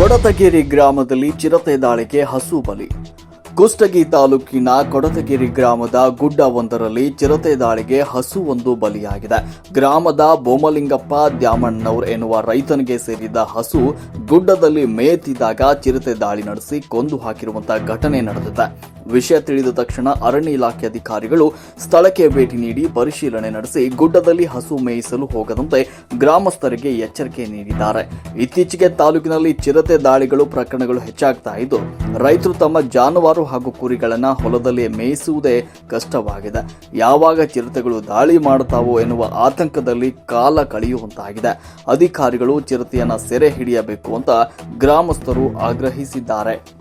ಕೊಡತಗೆರೆ ಗ್ರಾಮದಲ್ಲಿ ಚಿರತೆ ದಾಳಿಗೆ ಹಸು ಬಲಿ. ಕುಷ್ಟಗಿ ತಾಲೂಕಿನ ಕೊಡತಗೆರೆ ಗ್ರಾಮದ ಗುಡ್ಡವೊಂದರಲ್ಲಿ ಚಿರತೆ ದಾಳಿಗೆ ಹಸುವೊಂದು ಬಲಿಯಾಗಿದೆ. ಗ್ರಾಮದ ಬೋಮಲಿಂಗಪ್ಪ ದ್ಯಾಮಣ್ಣನವರ್ ಎನ್ನುವ ರೈತನಿಗೆ ಸೇರಿದ ಹಸು ಗುಡ್ಡದಲ್ಲಿ ಮೇಯ್ತಿದ್ದಾಗ ಚಿರತೆ ದಾಳಿ ನಡೆಸಿ ಕೊಂದು ಹಾಕಿರುವಂತಹ ಘಟನೆ ನಡೆದಿದೆ. ವಿಷಯ ತಿಳಿದ ತಕ್ಷಣ ಅರಣ್ಯ ಇಲಾಖೆ ಅಧಿಕಾರಿಗಳು ಸ್ಥಳಕ್ಕೆ ಭೇಟಿ ನೀಡಿ ಪರಿಶೀಲನೆ ನಡೆಸಿ ಗುಡ್ಡದಲ್ಲಿ ಹಸು ಮೇಯಿಸಲು ಹೋಗದಂತೆ ಗ್ರಾಮಸ್ಥರಿಗೆ ಎಚ್ಚರಿಕೆ ನೀಡಿದ್ದಾರೆ. ಇತ್ತೀಚೆಗೆ ತಾಲೂಕಿನಲ್ಲಿ ಚಿರತೆ ದಾಳಿಗಳು ಪ್ರಕರಣಗಳು ಹೆಚ್ಚಾಗ್ತಾ ಇದ್ದು, ರೈತರು ತಮ್ಮ ಜಾನುವಾರು ಹಾಗೂ ಕುರಿಗಳನ್ನ ಹೊಲದಲ್ಲಿ ಮೇಯಿಸುವುದೇ ಕಷ್ಟವಾಗಿದೆ. ಯಾವಾಗ ಚಿರತೆಗಳು ದಾಳಿ ಮಾಡುತ್ತಾವೋ ಎನ್ನುವ ಆತಂಕದಲ್ಲಿ ಕಾಲ ಕಳೆಯುವಂತಾಗಿದೆ. ಅಧಿಕಾರಿಗಳು ಚಿರತೆಯನ್ನ ಸೆರೆ ಹಿಡಿಯಬೇಕು ಅಂತ ಗ್ರಾಮಸ್ಥರು ಆಗ್ರಹಿಸಿದ್ದಾರೆ.